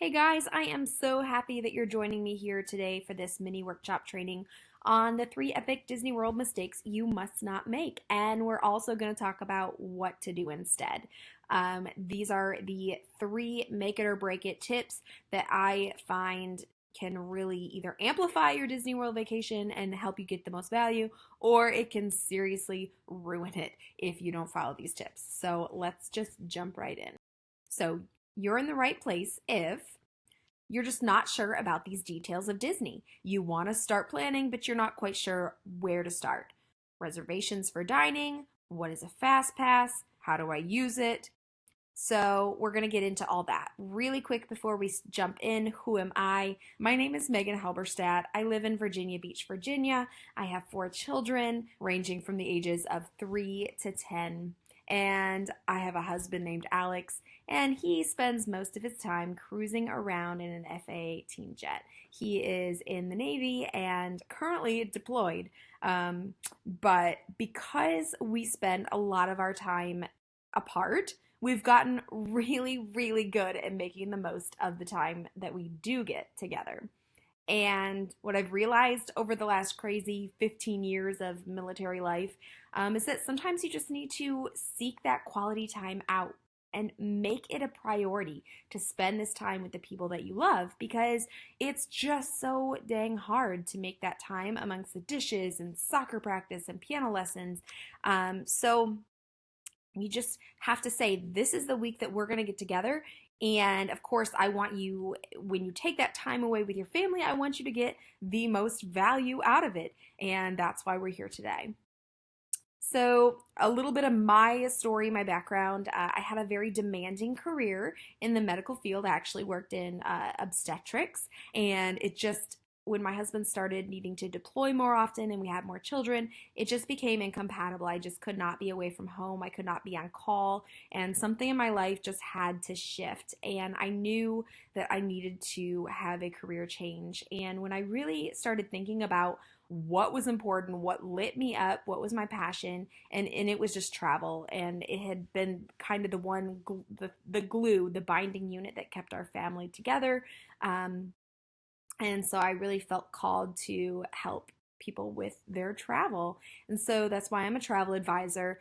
Hey guys, I am so happy that you're joining me here today for this mini workshop training on the 3 epic Disney World mistakes you must not make. And we're also going to talk about what to do instead. These are the 3 make it or break it tips that I find can really either amplify your Disney World vacation and help you get the most value, or it can seriously ruin it if you don't follow these tips. So let's just jump right in. So you're in the right place if you're just not sure about these details of Disney. You want to start planning, but you're not quite sure where to start. Reservations for dining, what is a fast pass, how do I use it? So, we're going to get into all that. Really quick before we jump in, who am I? My name is Megan Halberstadt. I live in Virginia Beach, Virginia. I have 4 children ranging from the ages of 3 to 10. And I have a husband named Alex, and he spends most of his time cruising around in an FA-18 jet. He is in the Navy and currently deployed. But because we spend a lot of our time apart, we've gotten really, really good at making the most of the time that we do get together. And what I've realized over the last crazy 15 years of military life is that sometimes you just need to seek that quality time out and make it a priority to spend this time with the people that you love, because it's just so dang hard to make that time amongst the dishes and soccer practice and piano lessons. So you just have to say, this is the week that we're going to get together. And of course, I want you, when you take that time away with your family, I want you to get the most value out of it. And that's why we're here today. So, a little bit of my story, my background. I had a very demanding career in the medical field. I actually worked in obstetrics, and it just, when my husband started needing to deploy more often and we had more children, it just became incompatible. I just could not be away from home. I could not be on call, and something in my life just had to shift. And I knew that I needed to have a career change. And when I really started thinking about what was important, what lit me up, what was my passion, and it was just travel. And it had been kind of the glue, the binding unit that kept our family together. And so I really felt called to help people with their travel. And so that's why I'm a travel advisor.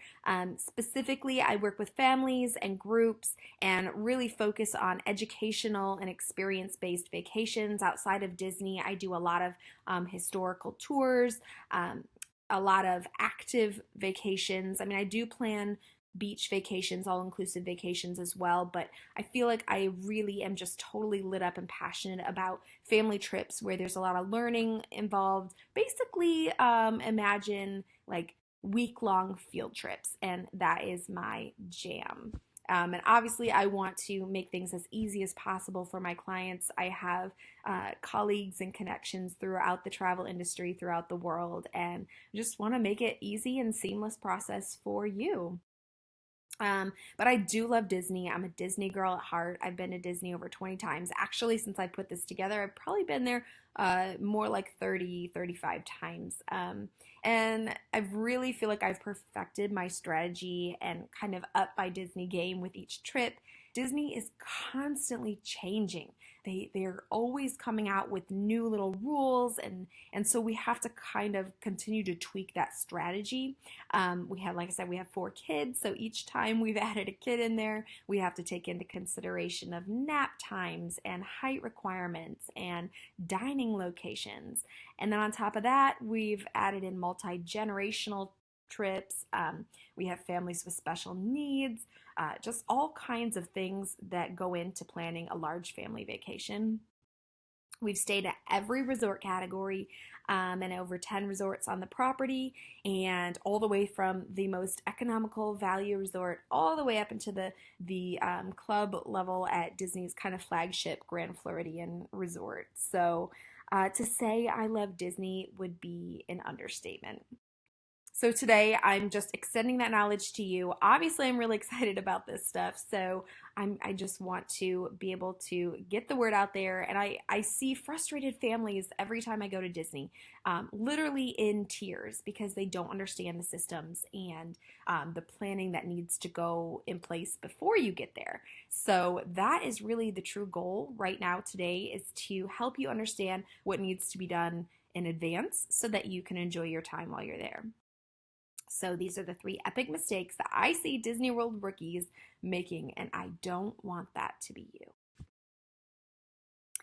Specifically, I work with families and groups and really focus on educational and experience-based vacations outside of Disney. I do a lot of historical tours, a lot of active vacations. I mean, I do plan beach vacations, all inclusive vacations as well, but I feel like I really am just totally lit up and passionate about family trips where there's a lot of learning involved. Basically, imagine like week-long field trips, and that is my jam. And obviously, I want to make things as easy as possible for my clients. I have colleagues and connections throughout the travel industry, throughout the world, and just want to make it easy and seamless process for you. But I do love Disney. I'm a Disney girl at heart. I've been to Disney over 20 times. Actually, since I put this together, I've probably been there more like 30, 35 times. And I really feel like I've perfected my strategy and kind of up my Disney game with each trip. Disney is constantly changing. They're always coming out with new little rules, and so we have to kind of continue to tweak that strategy. We have, like I said, we have 4 kids, so each time we've added a kid in there, we have to take into consideration of nap times and height requirements and dining locations. And then on top of that, we've added in multi-generational trips. We have families with special needs, just all kinds of things that go into planning a large family vacation. We've stayed at every resort category and over 10 resorts on the property, and all the way from the most economical value resort all the way up into the club level at Disney's kind of flagship Grand Floridian Resort. So to say I love Disney would be an understatement. So today I'm just extending that knowledge to you. Obviously, I'm really excited about this stuff. So I just want to be able to get the word out there. And I see frustrated families every time I go to Disney, literally in tears because they don't understand the systems and the planning that needs to go in place before you get there. So that is really the true goal right now today, is to help you understand what needs to be done in advance so that you can enjoy your time while you're there. So these are the three epic mistakes that I see Disney World rookies making, and I don't want that to be you.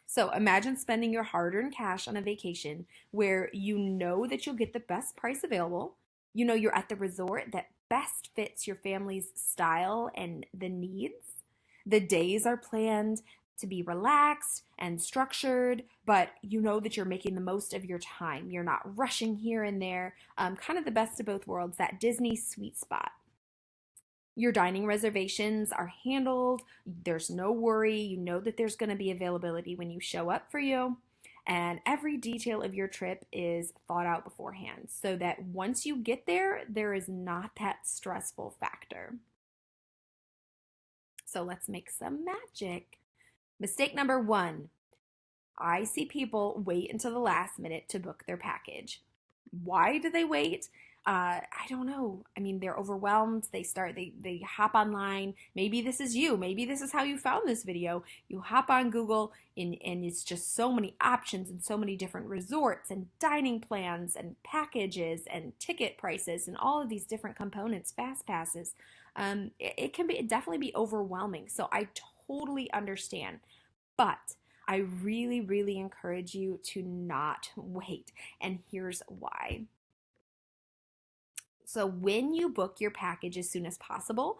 So imagine spending your hard-earned cash on a vacation where you know that you'll get the best price available. You know you're at the resort that best fits your family's style and the needs. The days are planned to be relaxed and structured, but you know that you're making the most of your time. You're not rushing here and there, kind of the best of both worlds, that Disney sweet spot. Your dining reservations are handled. There's no worry. You know that there's going to be availability when you show up for you. And every detail of your trip is thought out beforehand so that once you get there, there is not that stressful factor. So let's make some magic. Mistake number 1. I see people wait until the last minute to book their package. Why do they wait? I don't know. I mean, they're overwhelmed. They hop online. Maybe this is you. Maybe this is how you found this video. You hop on Google and it's just so many options and so many different resorts and dining plans and packages and ticket prices and all of these different components, fast passes. It can definitely be overwhelming. So I totally understand. But I really, really encourage you to not wait. And here's why. So when you book your package as soon as possible,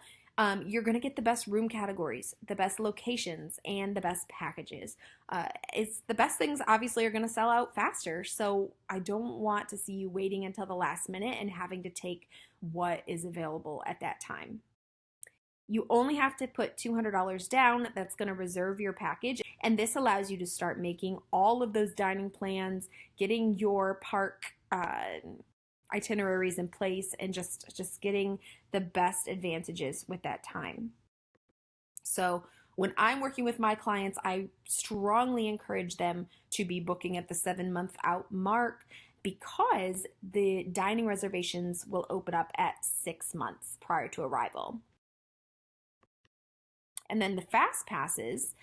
you're going to get the best room categories, the best locations, and the best packages. It's the best things obviously are going to sell out faster. So I don't want to see you waiting until the last minute and having to take what is available at that time. You only have to put $200 down. That's going to reserve your package. And this allows you to start making all of those dining plans, getting your park itineraries in place, and just getting the best advantages with that time. So when I'm working with my clients, I strongly encourage them to be booking at the 7-month out mark because the dining reservations will open up at 6 months prior to arrival. And then the fast passes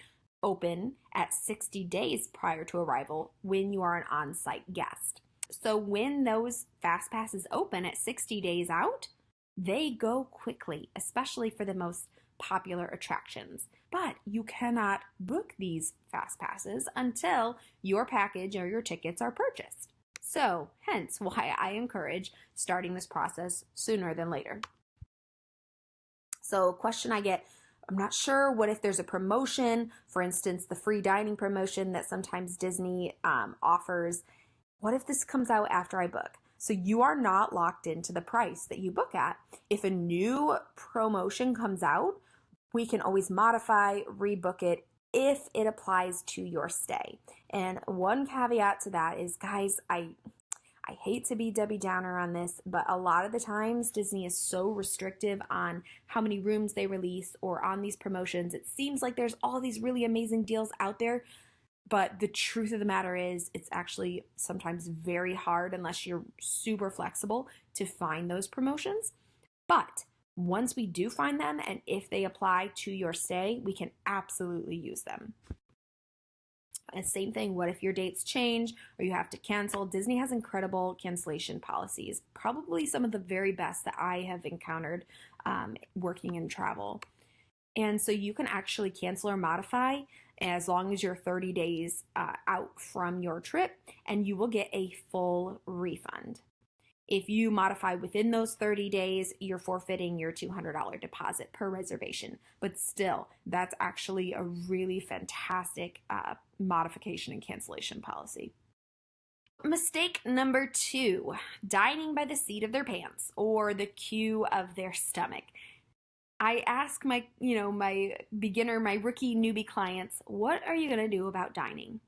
open at 60 days prior to arrival when you are an on-site guest. So when those fast passes open at 60 days out, they go quickly, especially for the most popular attractions. But you cannot book these fast passes until your package or your tickets are purchased. So hence why I encourage starting this process sooner than later. So a question I get, I'm not sure, what if there's a promotion, for instance, the free dining promotion that sometimes Disney offers. What if this comes out after I book? So you are not locked into the price that you book at. If a new promotion comes out, we can always modify, rebook it if it applies to your stay. And one caveat to that is, guys, I hate to be Debbie Downer on this, but a lot of the times Disney is so restrictive on how many rooms they release or on these promotions. It seems like there's all these really amazing deals out there, but the truth of the matter is it's actually sometimes very hard, unless you're super flexible, to find those promotions. But once we do find them, and if they apply to your stay, we can absolutely use them. And same thing, what if your dates change or you have to cancel? Disney has incredible cancellation policies, probably some of the very best that I have encountered working in travel. And so you can actually cancel or modify as long as you're 30 days out from your trip, and you will get a full refund. If you modify within those 30 days, you're forfeiting your $200 deposit per reservation. But still, that's actually a really fantastic modification and cancellation policy. Mistake number 2, dining by the seat of their pants or the queue of their stomach. I ask my beginner, my rookie newbie clients, what are you going to do about dining?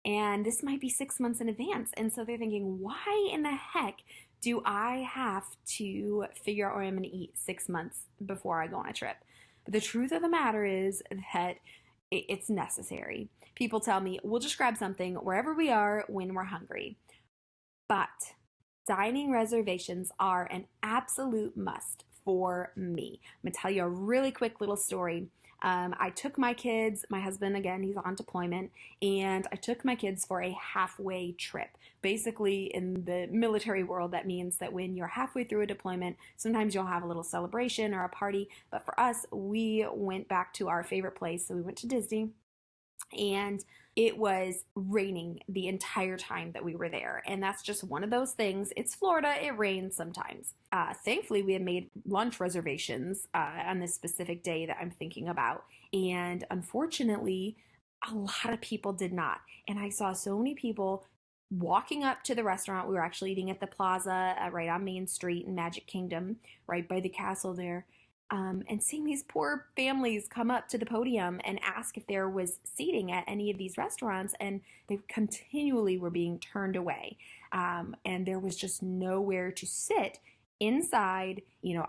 And this might be 6 months in advance. And so they're thinking, why in the heck Do I have to figure out where I'm going to eat 6 months before I go on a trip? But the truth of the matter is that it's necessary. People tell me, we'll just grab something wherever we are when we're hungry. But dining reservations are an absolute must for me. I'm going to tell you a really quick little story. I took my kids, my husband, again, he's on deployment, and I took my kids for a halfway trip. Basically, in the military world, that means that when you're halfway through a deployment, sometimes you'll have a little celebration or a party. But for us, we went back to our favorite place. So we went to Disney, and it was raining the entire time that we were there. And that's just one of those things. It's Florida, it rains sometimes. Thankfully, we had made lunch reservations on this specific day that I'm thinking about. And unfortunately, a lot of people did not. And I saw so many people walking up to the restaurant. We were actually eating at the plaza right on Main Street in Magic Kingdom, right by the castle there. And seeing these poor families come up to the podium and ask if there was seating at any of these restaurants, and they continually were being turned away. And there was just nowhere to sit inside,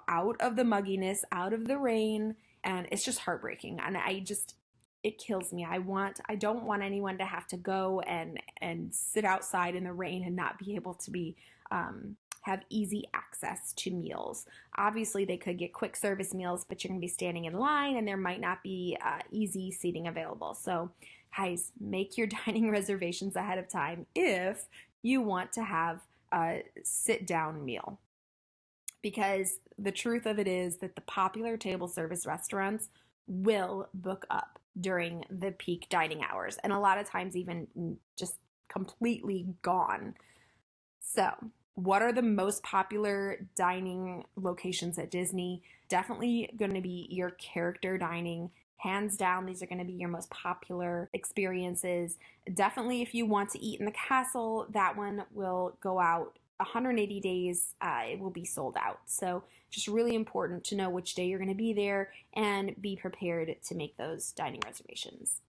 out of the mugginess, out of the rain, and it's just heartbreaking. And it kills me. I don't want anyone to have to go and sit outside in the rain and not be able to be have easy access to meals. Obviously, they could get quick service meals, but you're going to be standing in line and there might not be easy seating available. So, guys, make your dining reservations ahead of time if you want to have a sit-down meal. Because the truth of it is that the popular table service restaurants will book up during the peak dining hours, and a lot of times even just completely gone. So, what are the most popular dining locations at Disney? Definitely going to be your character dining. Hands down, these are going to be your most popular experiences. Definitely, if you want to eat in the castle, that one will go out 180 days. It will be sold out. So just really important to know which day you're going to be there and be prepared to make those dining reservations.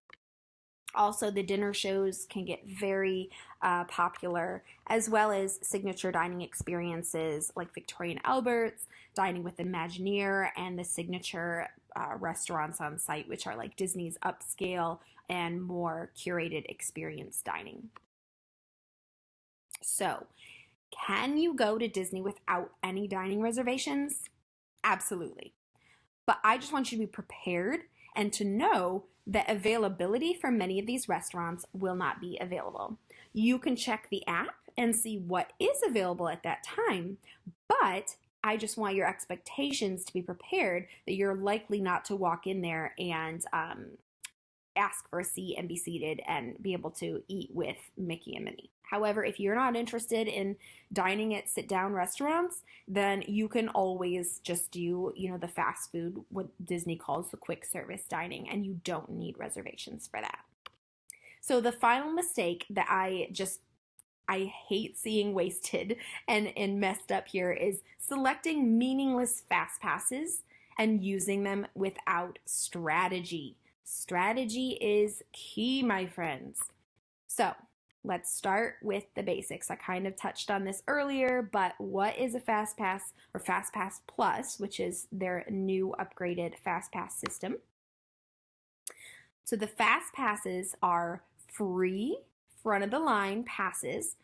Also, the dinner shows can get very popular, as well as signature dining experiences like Victoria and Albert's, Dining with Imagineer, and the signature restaurants on site, which are like Disney's upscale and more curated experience dining. So, can you go to Disney without any dining reservations? Absolutely. But I just want you to be prepared and to know that availability for many of these restaurants will not be available. You can check the app and see what is available at that time, but I just want your expectations to be prepared that you're likely not to walk in there and ask for a seat and be seated and be able to eat with Mickey and Minnie. However, if you're not interested in dining at sit-down restaurants, then you can always just do, the fast food, what Disney calls the quick service dining, and you don't need reservations for that. So the final mistake that I hate seeing wasted and messed up here is selecting meaningless fast passes and using them without strategy. Strategy is key, my friends. So let's start with the basics. I kind of touched on this earlier, but what is a Fast Pass or Fast Pass Plus, which is their new upgraded Fast Pass system? So the Fast Passes are free front of the line passes.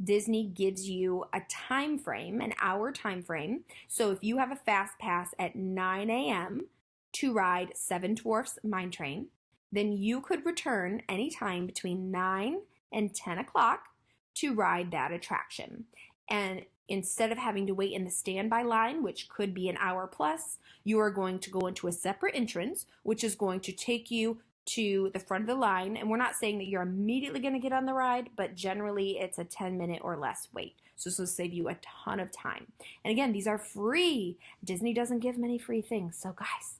Disney gives you a time frame, an hour time frame. So if you have a Fast Pass at 9 a.m. to ride Seven Dwarfs Mine Train, then you could return anytime between 9 and 10 o'clock to ride that attraction. And instead of having to wait in the standby line, which could be an hour plus, you are going to go into a separate entrance, which is going to take you to the front of the line. And we're not saying that you're immediately going to get on the ride, but generally it's a 10-minute or less wait. So this will save you a ton of time. And again, these are free. Disney doesn't give many free things. So guys,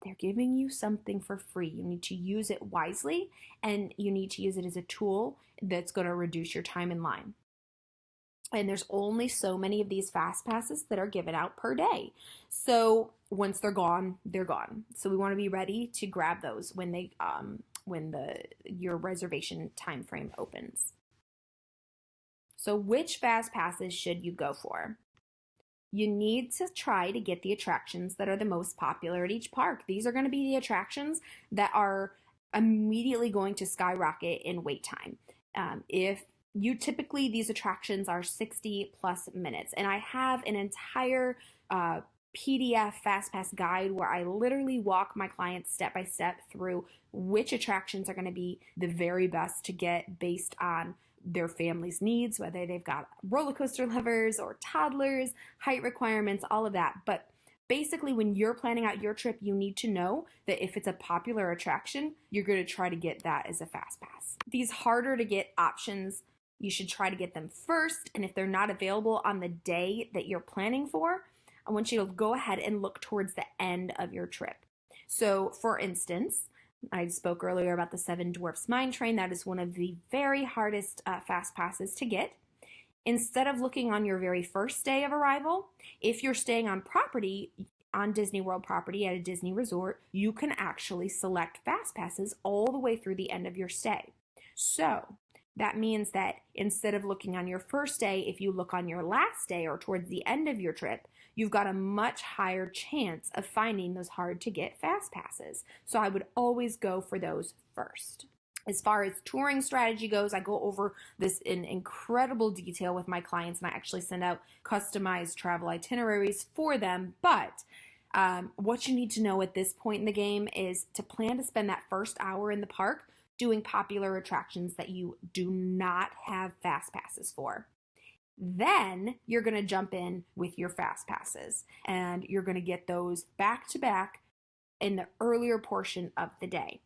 they're giving you something for free. You need to use it wisely, and you need to use it as a tool that's going to reduce your time in line. And there's only so many of these fast passes that are given out per day. So once they're gone, they're gone. So we want to be ready to grab those when your reservation time frame opens. So which fast passes should you go for? You need to try to get the attractions that are the most popular at each park. These are going to be the attractions that are immediately going to skyrocket in wait time. If you typically, these attractions are 60 plus minutes, and I have an entire PDF FastPass guide where I literally walk my clients step by step through which attractions are going to be the very best to get based on their family's needs, whether they've got roller coaster lovers or toddlers, height requirements, all of that. But basically, when you're planning out your trip, you need to know that if it's a popular attraction, you're going to try to get that as a fast pass. These harder to get options, you should try to get them first. And if they're not available on the day that you're planning for, I want you to go ahead and look towards the end of your trip. So for instance, I spoke earlier about the Seven Dwarfs Mine Train. That is one of the very hardest fast passes to get. Instead of looking on your very first day of arrival, if you're staying on property, on Disney World property at a Disney resort, you can actually select fast passes all the way through the end of your stay. So that means that instead of looking on your first day, if you look on your last day or towards the end of your trip, you've got a much higher chance of finding those hard to get fast passes. So I would always go for those first. As far as touring strategy goes, I go over this in incredible detail with my clients, and I actually send out customized travel itineraries for them. But what you need to know at this point in the game is to plan to spend that first hour in the park doing popular attractions that you do not have fast passes for. Then you're going to jump in with your fast passes, and you're going to get those back to back in the earlier portion of the day.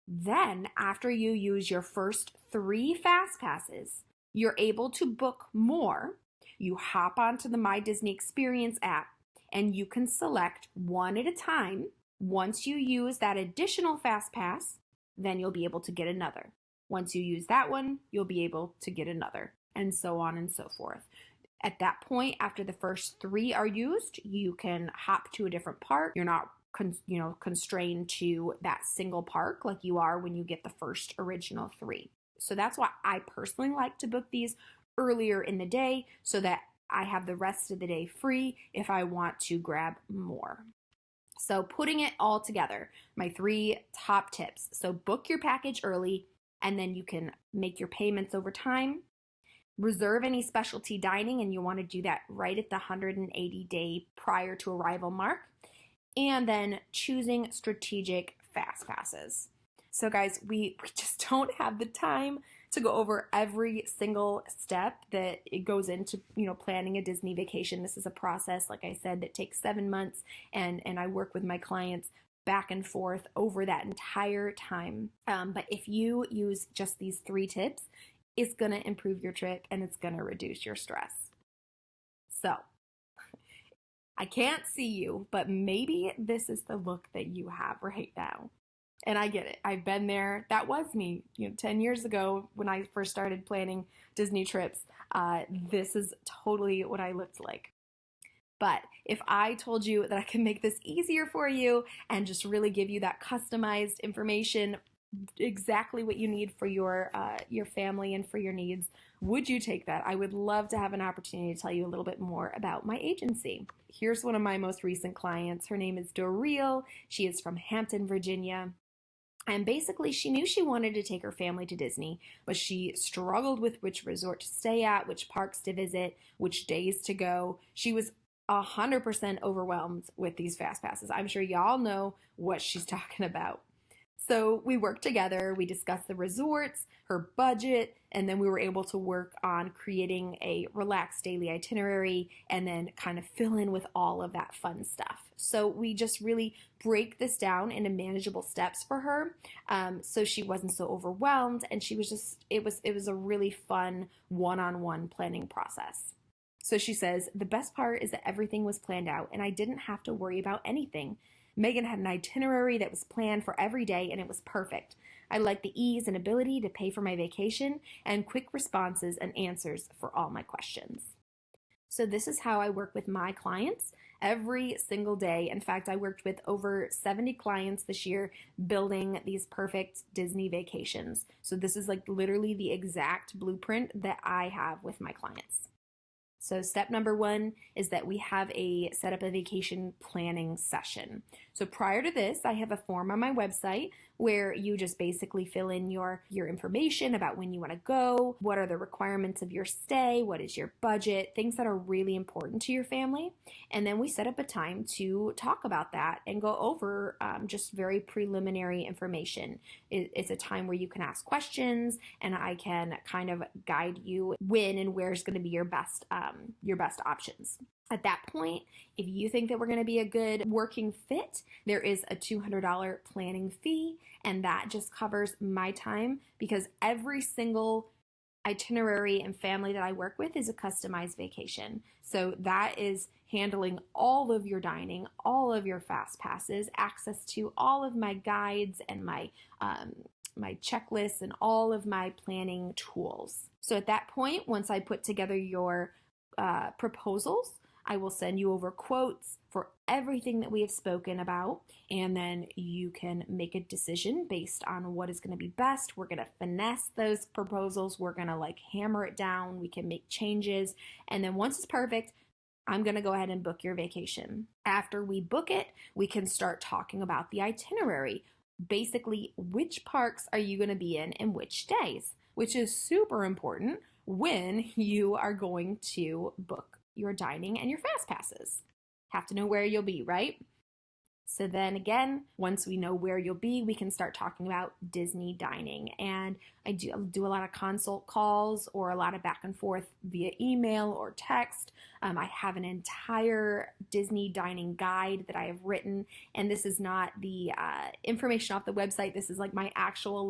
Then after you use your first 3 fast passes, you're able to book more. You hop onto the My Disney Experience app, and you can select one at a time. Once you use that additional fast pass, then you'll be able to get another. Once you use that one, you'll be able to get another, and so on and so forth. At that point, after the first 3 are used, you can hop to a different park. You're not constrained to that single park like you are when you get the first original 3. So that's why I personally like to book these earlier in the day so that I have the rest of the day free if I want to grab more. So putting it all together, my 3 top tips. So book your package early, and then you can make your payments over time. Reserve any specialty dining, and you want to do that right at the 180-day prior to arrival mark. And then choosing strategic fast passes. So guys, we just don't have the time to go over every single step that it goes into, planning a Disney vacation. This is a process, like I said, that takes 7 months, and I work with my clients back and forth over that entire time. But if you use just these 3 tips, it's going to improve your trip and it's going to reduce your stress. So I can't see you, but maybe this is the look that you have right now. And I get it. I've been there. That was me, 10 years ago when I first started planning Disney trips. This is totally what I looked like. But if I told you that I can make this easier for you and just really give you that customized information, exactly what you need for your family and for your needs, would you take that? I would love to have an opportunity to tell you a little bit more about my agency. Here's one of my most recent clients. Her name is Doreel. She is from Hampton, Virginia. And basically, she knew she wanted to take her family to Disney, but she struggled with which resort to stay at, which parks to visit, which days to go. She was 100% overwhelmed with these fast passes. I'm sure y'all know what she's talking about. So we worked together, we discussed the resorts, her budget, and then we were able to work on creating a relaxed daily itinerary and then kind of fill in with all of that fun stuff. So we just really break this down into manageable steps for her, so she wasn't so overwhelmed, and she was just, it was a really fun one-on-one planning process. So she says, the best part is that everything was planned out and I didn't have to worry about anything. Megan had an itinerary that was planned for every day, and it was perfect. I liked the ease and ability to pay for my vacation and quick responses and answers for all my questions. So this is how I work with my clients every single day. In fact, I worked with over 70 clients this year building these perfect Disney vacations. So this is like literally the exact blueprint that I have with my clients. So step number one is that we have set up a vacation planning session. So prior to this, I have a form on my website where you just basically fill in your information about when you want to go, what are the requirements of your stay, what is your budget, things that are really important to your family. And then we set up a time to talk about that and go over just very preliminary information. It's a time where you can ask questions and I can kind of guide you when and where's going to be your best options. At that point, if you think that we're going to be a good working fit, there is a $200 planning fee, and that just covers my time because every single itinerary and family that I work with is a customized vacation. So that is handling all of your dining, all of your fast passes, access to all of my guides and my checklists and all of my planning tools. So at that point, once I put together your proposals, I will send you over quotes for everything that we have spoken about, and then you can make a decision based on what is going to be best. We're going to finesse those proposals. We're going to hammer it down. We can make changes, and then once it's perfect, I'm going to go ahead and book your vacation. After we book it, we can start talking about the itinerary. Basically, which parks are you going to be in and which days, which is super important when you are going to book your dining and your fast passes. Have to know where you'll be, right? So then again, once we know where you'll be, we can start talking about Disney dining. And I do a lot of consult calls or a lot of back and forth via email or text. I have an entire Disney dining guide that I have written, and this is not the information off the website. This is like my actual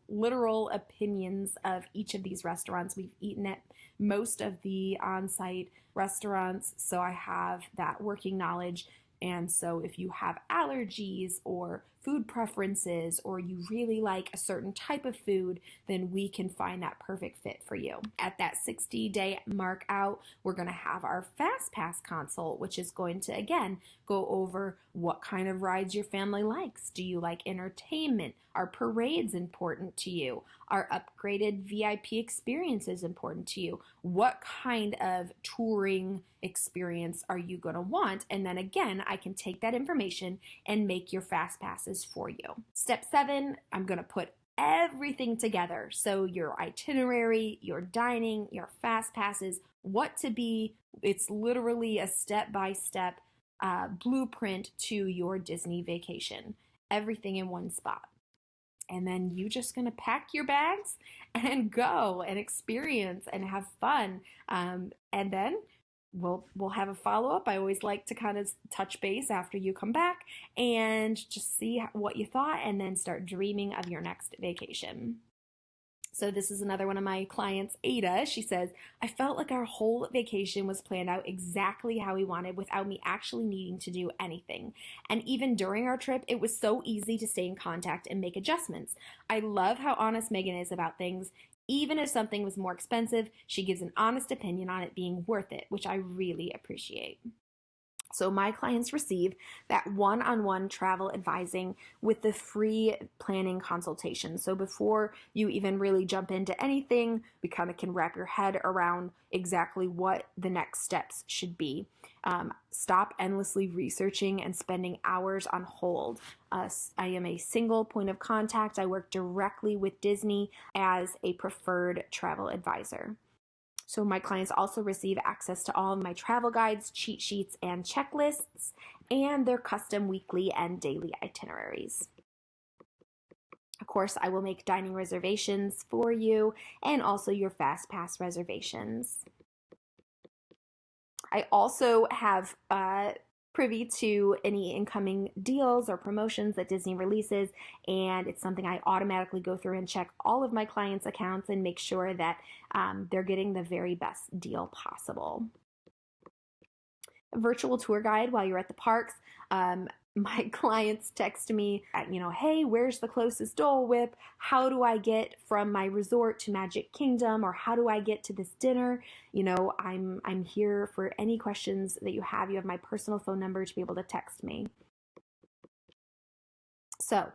literal opinions of each of these restaurants. We've eaten at most of the on-site restaurants, so I have that working knowledge. And so if you have allergies or food preferences or you really like a certain type of food, then we can find that perfect fit for you. At that 60-day mark out, we're going to have our Fast Pass consult, which is going to, again, go over what kind of rides your family likes. Do you like entertainment? Are parades important to you? Are upgraded VIP experiences important to you? What kind of touring experience are you going to want? And then again, I can take that information and make your fast passes for you. Step 7, I'm going to put everything together. So your itinerary, your dining, your fast passes, what to be. It's literally a step-by-step blueprint to your Disney vacation. Everything in one spot. And then you're just going to pack your bags and go and experience and have fun. And then we'll have a follow-up. I always like to kind of touch base after you come back and just see what you thought and then start dreaming of your next vacation. So this is another one of my clients, Ada. She says, I felt like our whole vacation was planned out exactly how we wanted without me actually needing to do anything. And even during our trip, it was so easy to stay in contact and make adjustments. I love how honest Megan is about things. Even if something was more expensive, she gives an honest opinion on it being worth it, which I really appreciate. So my clients receive that one-on-one travel advising with the free planning consultation. So before you even really jump into anything, we kind of can wrap your head around exactly what the next steps should be. Stop endlessly researching and spending hours on hold. I am a single point of contact. I work directly with Disney as a preferred travel advisor. So my clients also receive access to all of my travel guides, cheat sheets, and checklists, and their custom weekly and daily itineraries. Of course, I will make dining reservations for you and also your Fast Pass reservations. I also have privy to any incoming deals or promotions that Disney releases, and it's something I automatically go through and check all of my clients' accounts and make sure that they're getting the very best deal possible. A virtual tour guide while you're at the parks. My clients text me, hey, where's the closest Dole Whip? How do I get from my resort to Magic Kingdom? Or how do I get to this dinner? I'm here for any questions that you have. You have my personal phone number to be able to text me. So,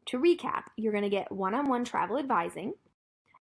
to recap, you're going to get one-on-one travel advising,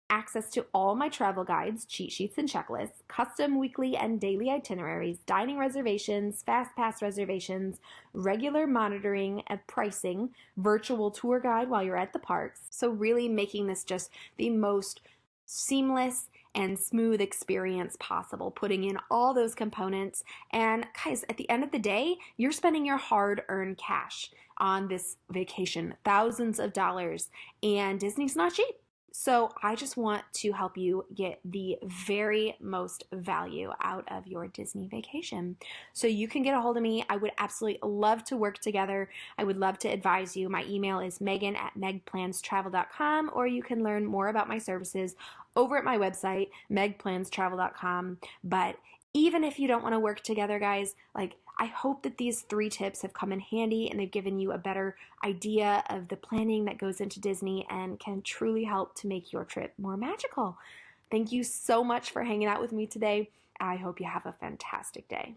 access to all my travel guides, cheat sheets, and checklists, custom weekly and daily itineraries, dining reservations, fast pass reservations, regular monitoring of pricing, virtual tour guide while you're at the parks. So really making this just the most seamless and smooth experience possible, putting in all those components. And guys, at the end of the day, you're spending your hard-earned cash on this vacation, thousands of dollars, and Disney's not cheap. So I just want to help you get the very most value out of your Disney vacation. So you can get a hold of me. I would absolutely love to work together. I would love to advise you. My email is megan@megplanstravel.com, or you can learn more about my services over at my website, megplanstravel.com. But even if you don't want to work together, guys, I hope that these 3 tips have come in handy and they've given you a better idea of the planning that goes into Disney and can truly help to make your trip more magical. Thank you so much for hanging out with me today. I hope you have a fantastic day.